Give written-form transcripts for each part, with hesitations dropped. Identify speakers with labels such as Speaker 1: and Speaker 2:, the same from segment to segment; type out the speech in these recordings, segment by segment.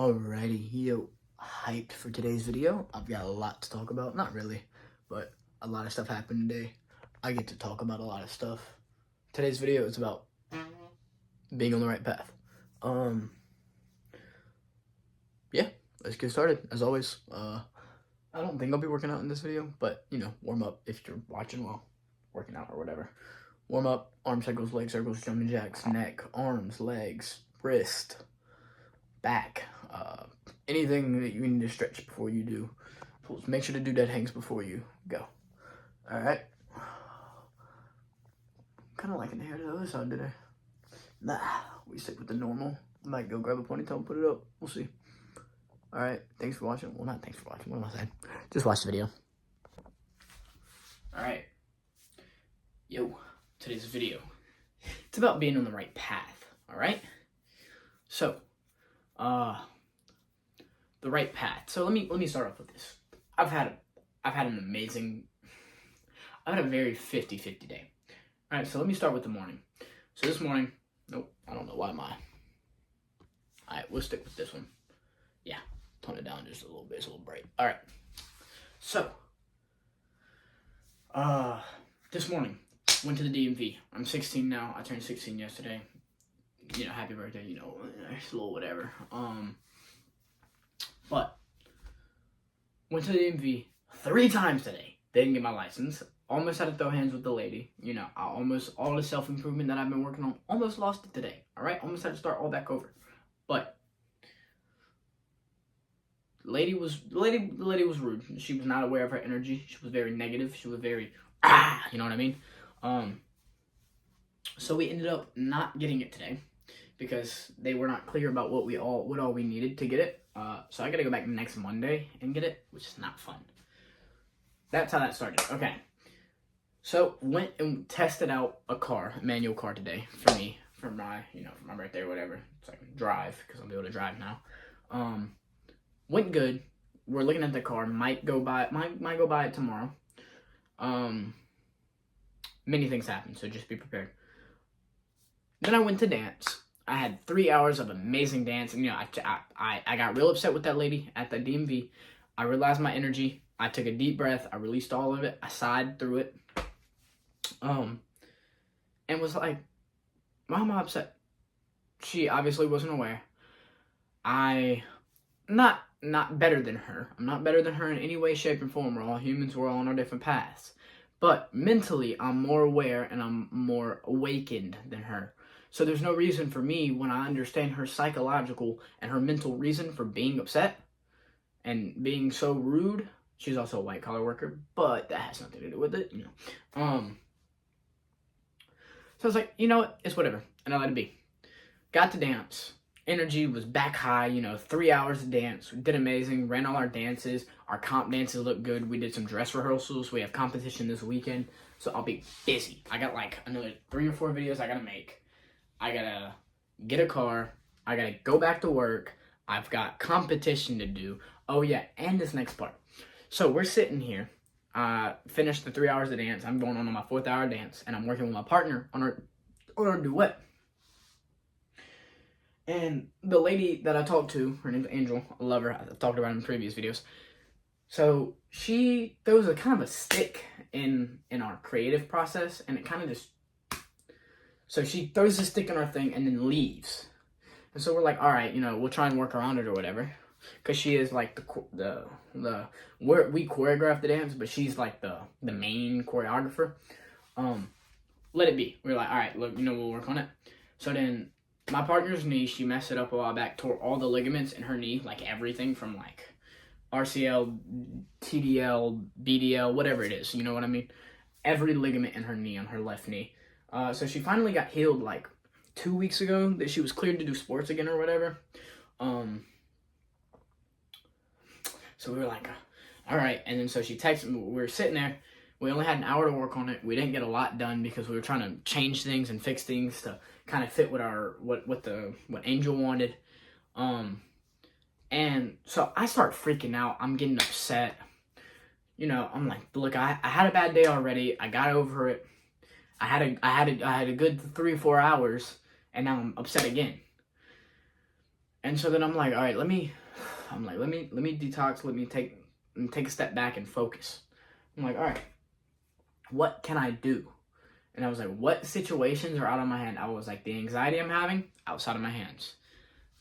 Speaker 1: Alrighty, yo, hyped for today's video. I've got a lot to talk about. Not really, but a lot of stuff happened today. I get to talk about a lot of stuff. Today's video is about being on the right path. Yeah, let's get started. As always, I don't think I'll be working out in this video, but warm up if you're watching while working out or whatever. Warm up, arm circles, leg circles, jumping jacks, neck, arms, legs, wrist, back, anything that you need to stretch before you do pulls. Make sure to do dead hangs before you go. All right. Kind of liking the hair to the other side today. Nah, we stick with the normal. Might go grab a ponytail and put it up. We'll see. All right. Thanks for watching. Well, not thanks for watching. What am I saying? Just watch the video. All right. Yo, today's video. It's about being on the right path. All right. So, the right path. So let me start off with this. I've had a very 50-50 day. All right, so let me start with the morning. So this morning, nope, I don't know why am I. All right, we'll stick with this one. Yeah, tone it down just a little bit, it's a little bright. All right, so, this morning, went to the DMV. I'm 16 now, I turned 16 yesterday. Happy birthday, nice little whatever. But went to the DMV 3 times today. Didn't get my license. Almost had to throw hands with the lady. All the self-improvement that I've been working on, almost lost it today. All right, almost had to start all back over. But the lady was rude. She was not aware of her energy. She was very negative. She was very you know what I mean? So we ended up not getting it today because they were not clear about what all we needed to get it. So I gotta go back next Monday and get it, which is not fun. That's how that started. Okay. So went and tested out a manual car today for me, for my birthday or whatever. So I can drive because I'll be able to drive now. Went good. We're looking at the car. Might go buy it tomorrow. Many things happen, so just be prepared. Then I went to dance. I had 3 hours of amazing dance, and I got real upset with that lady at the DMV. I realized my energy. I took a deep breath. I released all of it. I sighed through it. And was like, why am I upset? She obviously wasn't aware. Not better than her. I'm not better than her in any way, shape, or form. We're all humans. We're all on our different paths. But mentally, I'm more aware and I'm more awakened than her. So there's no reason for me, when I understand her psychological and her mental reason for being upset and being so rude. She's also a white-collar worker, but that has nothing to do with it, So I was like, you know what? It's whatever. And I let it be. Got to dance. Energy was back high, 3 hours of dance. We did amazing. Ran all our dances. Our comp dances looked good. We did some dress rehearsals. We have competition this weekend. So I'll be busy. I got like another 3 or 4 videos I gotta make. I gotta get a car. I gotta go back to work. I've got competition to do. Oh yeah, and this next part. So we're sitting here. Finished the 3 hours of dance. I'm going on my 4th hour dance, and I'm working with my partner on our duet. And the lady that I talked to, her name's Angel. I love her. I've talked about her in previous videos. So she throws a kind of a stick in our creative process, and it kind of just. So she throws the stick in our thing and then leaves. And so we're like, all right, we'll try and work around it or whatever. Because she is like we choreograph the dance, but she's like the main choreographer. Let it be. We're like, all right, look, we'll work on it. So then my partner's knee, she messed it up a while back, tore all the ligaments in her knee, like everything from like RCL, TDL, BDL, whatever it is. You know what I mean? Every ligament in her knee, on her left knee. So she finally got healed like 2 weeks ago, that she was cleared to do sports again or whatever. So we were like, all right. And then so she texted me. We were sitting there. We only had an hour to work on it. We didn't get a lot done because we were trying to change things and fix things to kind of fit with what Angel wanted. And so I start freaking out. I'm getting upset. I'm like, look, I had a bad day already. I got over it. I had a good 3 or 4 hours, and now I'm upset again. And so then I'm like, all right, let me detox, let me take a step back and focus. I'm like, all right, what can I do? And I was like, what situations are out of my hand? I was like, the anxiety I'm having, outside of my hands.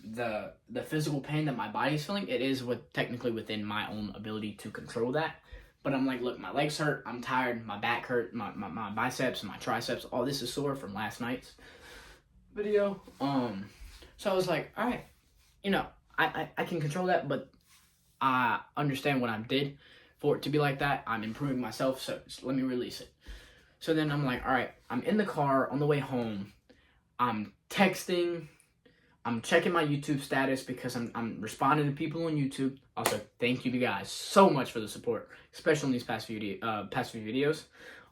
Speaker 1: The physical pain that my body's feeling, it is technically within my own ability to control that. But I'm like, look, my legs hurt, I'm tired, my back hurt, my biceps and my triceps, all this is sore from last night's video. So I was like, all right, I can control that, but I understand what I did for it to be like that. I'm improving myself, so let me release it. So then I'm like, all right, I'm in the car on the way home. I'm texting. I'm checking my YouTube status because I'm responding to people on YouTube. Also, thank you guys so much for the support, especially in these past few videos.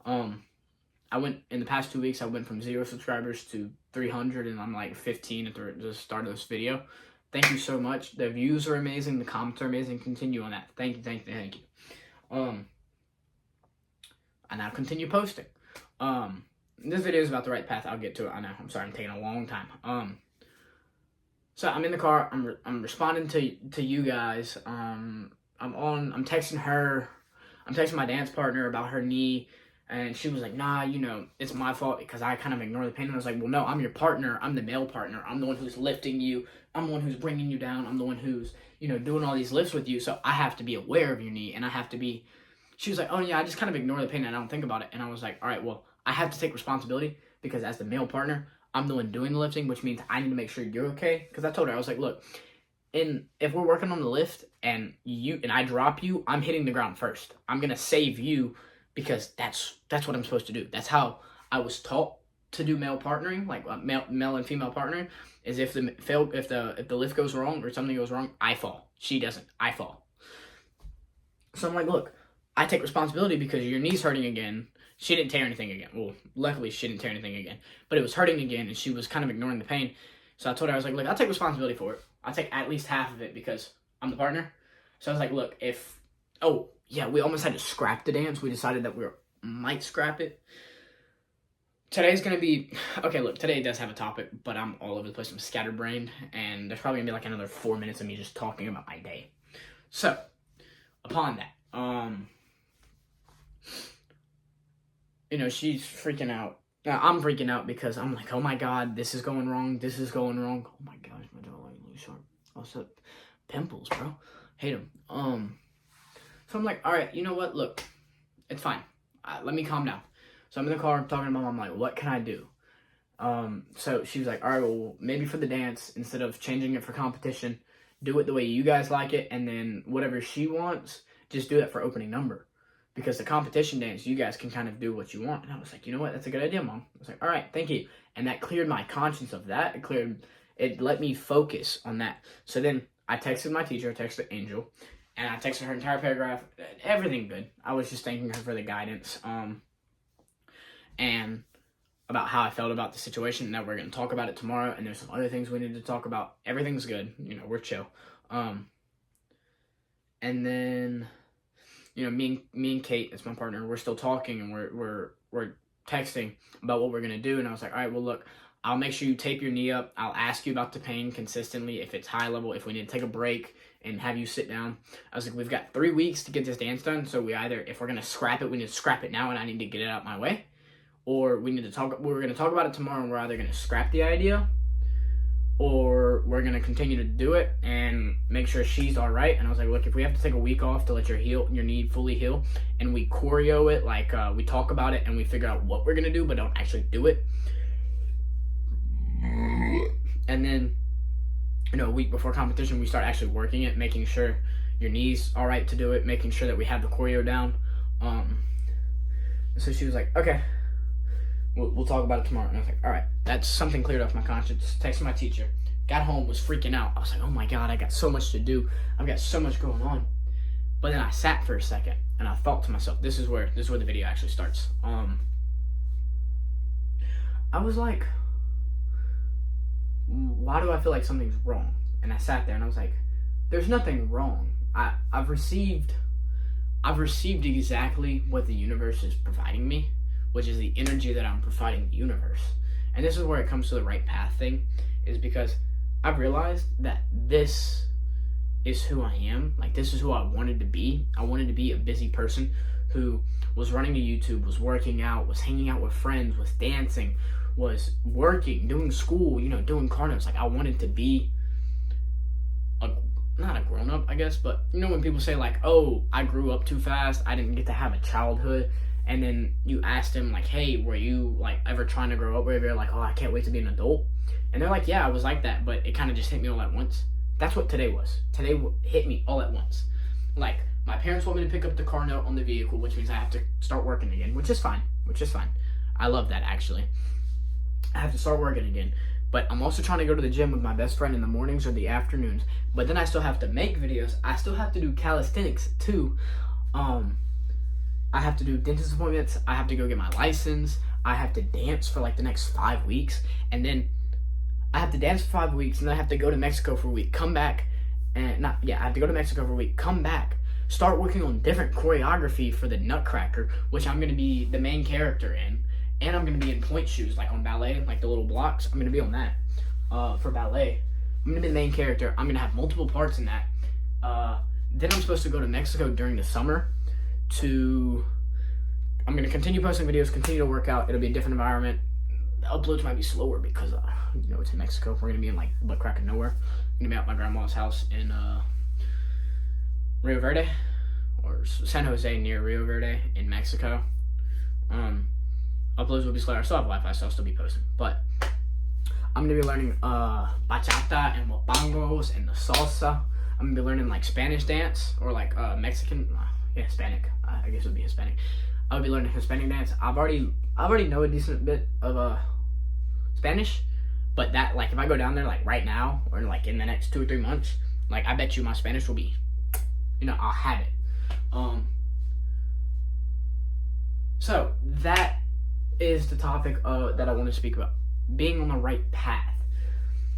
Speaker 1: I went in the past 2 weeks. I went from 0 subscribers to 300, and I'm like 15 at the start of this video. Thank you so much. The views are amazing. The comments are amazing. Continue on that. Thank you. And I'll continue posting. This video is about the right path. I'll get to it. I know. I'm sorry. I'm taking a long time. So I'm in the car. I'm responding to you guys. I'm texting her. I'm texting my dance partner about her knee. And she was like, nah, it's my fault because I kind of ignore the pain. And I was like, well, no, I'm your partner. I'm the male partner. I'm the one who's lifting you. I'm the one who's bringing you down. I'm the one who's, doing all these lifts with you. So I have to be aware of your knee. And I have to be, she was like, oh, yeah, I just kind of ignore the pain and I don't think about it. And I was like, all right, well, I have to take responsibility because as the male partner, I'm the one doing the lifting, which means I need to make sure you're okay. Because I told her, I was like, look, if we're working on the lift and I drop you, I'm hitting the ground first. I'm going to save you. Because that's what I'm supposed to do. That's how I was taught to do male partnering, like male and female partnering. Is if the lift goes wrong or something goes wrong, I fall. She doesn't. I fall. So I'm like, look, I take responsibility because your knee's hurting again. She didn't tear anything again. Well, luckily she didn't tear anything again, but it was hurting again, and she was kind of ignoring the pain. So I told her, I was like, look, I'll take responsibility for it. I'll take at least half of it because I'm the partner. So I was like, look, yeah, we almost had to scrap the dance. We decided that we might scrap it. Today's going to be... Okay, look, today does have a topic, but I'm all over the place. I'm scatterbrained, and there's probably going to be like another 4 minutes of me just talking about my day. So, upon that, she's freaking out. I'm freaking out because I'm like, oh my God, this is going wrong. This is going wrong. Oh my gosh, my jawline really sharp. Also, pimples, bro. Hate them. So I'm like, all right, you know what? Look, it's fine. Let me calm down. So I'm in the car, I'm talking to my mom, I'm like, what can I do? So she was like, all right, well, maybe for the dance, instead of changing it for competition, do it the way you guys like it, and then whatever she wants, just do it for opening number. Because the competition dance, you guys can kind of do what you want. And I was like, you know what? That's a good idea, Mom. I was like, all right, thank you. And that cleared my conscience of that. It let me focus on that. So then I texted my teacher, I texted Angel, and I texted her entire paragraph, everything good. I was just thanking her for the guidance, and about how I felt about the situation, and that we're going to talk about it tomorrow, and there's some other things we need to talk about. Everything's good. We're chill. And then, me and Kate, that's my partner, we're still talking, and we're texting about what we're going to do, and I was like, all right, well, look, I'll make sure you tape your knee up. I'll ask you about the pain consistently, if it's high level, if we need to take a break, and have you sit down. I was like, we've got 3 weeks to get this dance done, so if we're going to scrap it, we need to scrap it now, and I need to get it out my way. Or we're going to talk about it tomorrow, and we're either going to scrap the idea, or we're going to continue to do it and make sure she's all right. And I was like, look, if we have to take a week off to let your knee fully heal, and we choreo it, like we talk about it, and we figure out what we're going to do, but don't actually do it. And then, a week before competition, we start actually working it, making sure your knee's all right to do it, making sure that we have the choreo down. So she was like, okay, we'll talk about it tomorrow. And I was like, all right, that's something cleared off my conscience. Texted my teacher, got home, was freaking out. I was like, oh my God, I got so much to do. I've got so much going on. But then I sat for a second and I thought to myself, this is where the video actually starts. I was like, why do I feel like something's wrong? And I sat there and I was like, there's nothing wrong. I've received exactly what the universe is providing me, which is the energy that I'm providing the universe. And this is where it comes to the right path thing, is because I've realized that this is who I am. Like, this is who I wanted to be. I wanted to be a busy person who was running a YouTube, was working out, was hanging out with friends, was dancing, was working, doing school, doing carnivals. Like, I wanted to be not a grown-up, I guess, but when people say, like, oh, I grew up too fast, I didn't get to have a childhood, and then you ask them, like, hey, were you, like, ever trying to grow up where you're like, oh, I can't wait to be an adult? And they're like, yeah, I was like that, but it kind of just hit me all at once. That's what today was. Today hit me all at once. Like, my parents want me to pick up the car note on the vehicle, which means I have to start working again, which is fine. I love that, actually. I have to start working again. But I'm also trying to go to the gym with my best friend in the mornings or the afternoons. But then I still have to make videos. I still have to do calisthenics, too. I have to do dentist appointments. I have to go get my license. I have to dance for, like, the next 5 weeks. And then I have to dance for 5 weeks, and then I have to go to Mexico for a week. Come back. I have to go to Mexico for a week. Come back. Start working on different choreography for the Nutcracker, which I'm going to be the main character in. And I'm going to be in point shoes, like on ballet, like the little blocks. I'm going to be on that for ballet. I'm going to be the main character. I'm going to have multiple parts in that. Then I'm supposed to go to Mexico during the summer I'm going to continue posting videos, continue to work out. It'll be a different environment. The uploads might be slower because, it's in Mexico. We're going to be in, like, the butt crack of nowhere. I'm going to be at my grandma's house in Rio Verde, or San Jose near Rio Verde in Mexico. Uploads will be slower. I still have Wi-Fi, so I'll still be posting. But I'm going to be learning bachata and wapangos and the salsa. I'm going to be learning, like, Spanish dance or, like, Mexican. Hispanic. I guess it would be Hispanic. I'll be learning Hispanic dance. I already know a decent bit of Spanish. But that, like, if I go down there, like, right now or, like, in the next 2 or 3 months, like, I bet you my Spanish will be, I'll have it. So that is the topic that I want to speak about, being on the right path.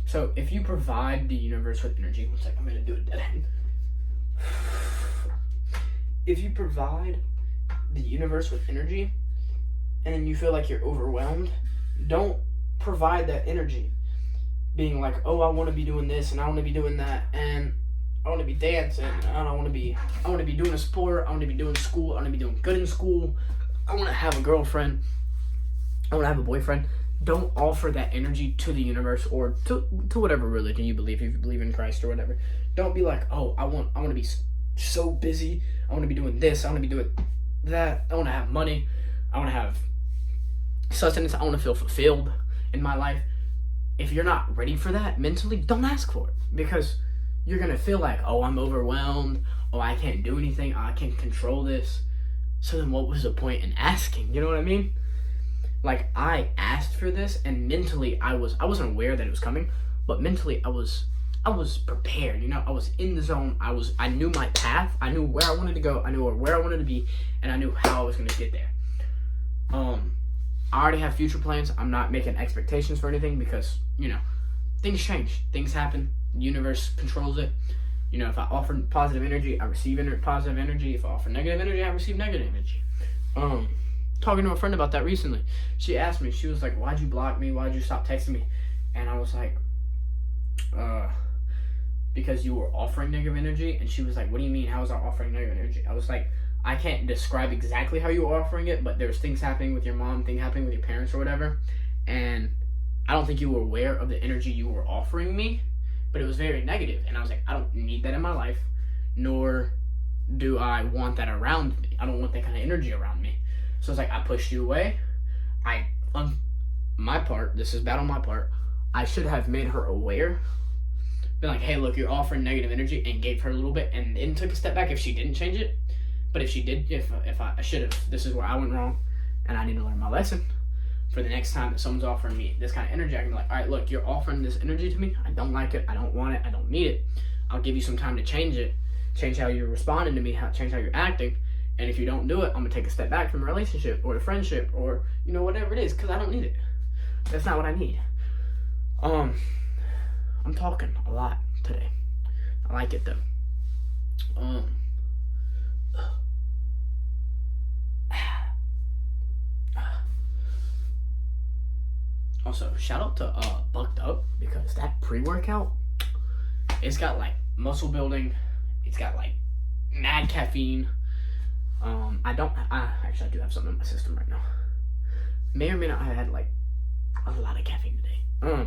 Speaker 1: So if you provide the universe with energy, one second, I'm going to do a dead end. If you provide the universe with energy and then you feel like you're overwhelmed, don't provide that energy being like, oh, I want to be doing this and I want to be doing that and I want to be dancing, I want to be doing a sport, I want to be doing school, I want to be doing good in school, I want to have a girlfriend, I want to have a boyfriend. Don't offer that energy to the universe or to whatever religion you believe, if you believe in Christ or whatever. Don't be like, oh, I want to be so busy, I want to be doing this, I want to be doing that, I want to have money, I want to have sustenance, I want to feel fulfilled in my life. If you're not ready for that mentally, don't ask for it, because you're going to feel like, oh, I'm overwhelmed, oh, I can't do anything, I can't control this. So then what was the point in asking? You know what I mean? Like, I asked for this, and mentally I wasn't aware that it was coming, but mentally I was prepared, I was in the zone. I knew my path, I knew where I wanted to go, I knew where I wanted to be, and I knew how I was going to get there. I already have future plans. I'm not making expectations for anything because, things change, things happen, the universe controls it. If I offer positive energy, I receive positive energy. If I offer negative energy, I receive negative energy. Talking to a friend about that recently. She asked me, she was like, why'd you block me? Why'd you stop texting me? And I was like, because you were offering negative energy. And she was like, what do you mean? How was I offering negative energy? I was like, I can't describe exactly how you were offering it, but there's things happening with your mom, things happening with your parents or whatever. And I don't think you were aware of the energy you were offering me, but it was very negative. And I was like, I don't need that in my life, nor do I want that around me. I don't want that kind of energy around me. So it's like, I pushed you away. On my part, this is bad on my part, I should have made her aware. Been like, hey, look, you're offering negative energy, and gave her a little bit, and then took a step back if she didn't change it. But if she did, if I should have, this is where I went wrong, and I need to learn my lesson. For the next time that someone's offering me this kind of energy, I can be like, all right, look, you're offering this energy to me. I don't like it. I don't want it. I don't need it. I'll give you some time to change it. Change how you're responding to me, change how you're acting. And if you don't do it, I'm going to take a step back from the relationship or the friendship or, whatever it is, because I don't need it. That's not what I need. I'm talking a lot today. I like it, though. Also, shout out to Bucked Up, because that pre-workout, it's got like muscle building, it's got like mad caffeine. Actually I do have something in my system right now. May or may not have had like a lot of caffeine today.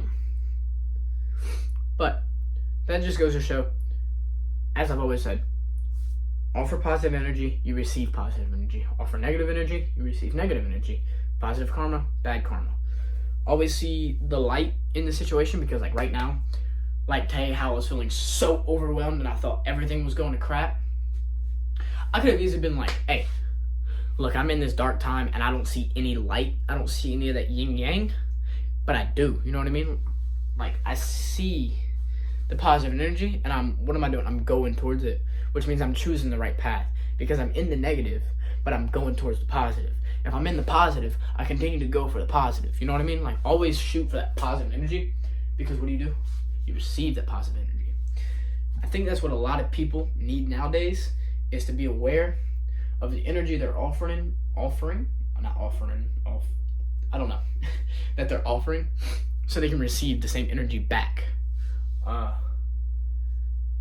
Speaker 1: But that just goes to show, as I've always said, offer positive energy, you receive positive energy. Offer negative energy, you receive negative energy. Positive karma, bad karma. Always see the light in the situation, because like right now, like today, how I was feeling so overwhelmed and I thought everything was going to crap. I could have easily been like, hey, look, I'm in this dark time and I don't see any light. I don't see any of that yin yang, but I do. You know what I mean? Like, I see the positive energy, and what am I doing? I'm going towards it, which means I'm choosing the right path, because I'm in the negative, but I'm going towards the positive. If I'm in the positive, I continue to go for the positive. You know what I mean? Like, always shoot for that positive energy, because what do? You receive that positive energy. I think that's what a lot of people need nowadays, is to be aware of the energy they're that they're offering, so they can receive the same energy back.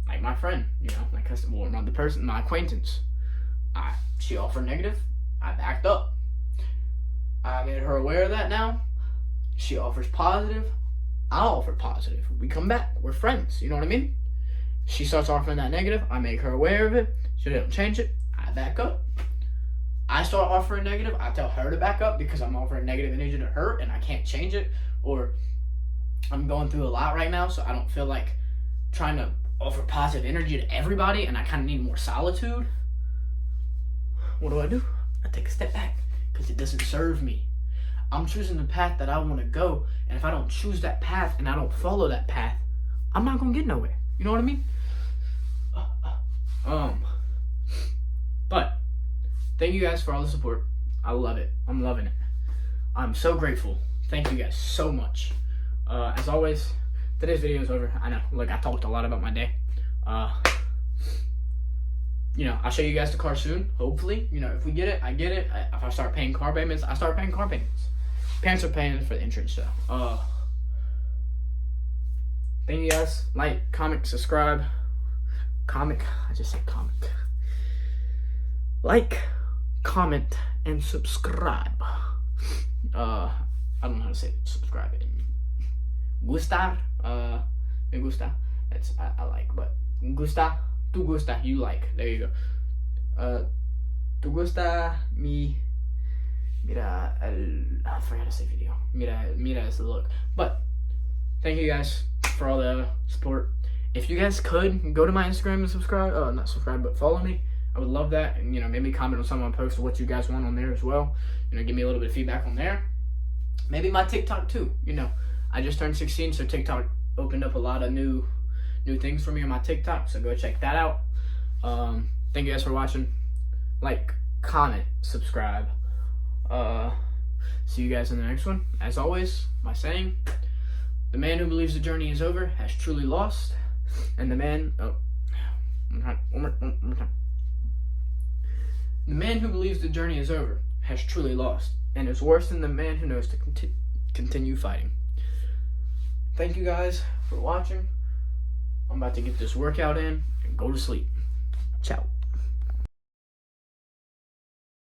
Speaker 1: Like my friend, my customer, well, not the person, my acquaintance. She offered negative, I backed up. I made her aware of that now. She offers positive, I offer positive. We come back, we're friends, you know what I mean? She starts offering that negative, I make her aware of it. She doesn't change it, I back up. I start offering negative, I tell her to back up, because I'm offering negative energy to her and I can't change it. Or I'm going through a lot right now, so I don't feel like trying to offer positive energy to everybody, and I kind of need more solitude. What do? I take a step back, because it doesn't serve me. I'm choosing the path that I want to go, and if I don't choose that path and I don't follow that path, I'm not going to get nowhere. You know what I mean? But thank you guys for all the support. I love it. I'm loving it. I'm so grateful. Thank you guys so much. As always, today's video is over. I know, look, I talked a lot about my day. I'll show you guys the car soon, hopefully. If we get it, I get it. If I start paying car payments, I start paying car payments. Parents are paying for the insurance, so. Thank you guys. Like, comment, subscribe. I just said comic. Like, comment, and subscribe. I don't know how to say subscribe in gustar. Me gusta. That's I like, but gusta, tu gusta, you like. There you go. Tu gusta mi. Mira I forgot to say video. Mira is the look. But thank you guys for all the support. If you guys could go to my Instagram and subscribe, not subscribe, but follow me. I would love that. And maybe comment on some of my posts of what you guys want on there as well. Give me a little bit of feedback on there. Maybe my TikTok too. I just turned 16, so TikTok opened up a lot of new things for me on my TikTok. So go check that out. Thank you guys for watching. Like, comment, subscribe. See you guys in the next one. As always, my saying: the man who believes the journey is over has truly lost, and the man one more time. The man who believes the journey is over has truly lost, and is worse than the man who knows to continue fighting. Thank you guys for watching. I'm about to get this workout in and go to sleep. Ciao.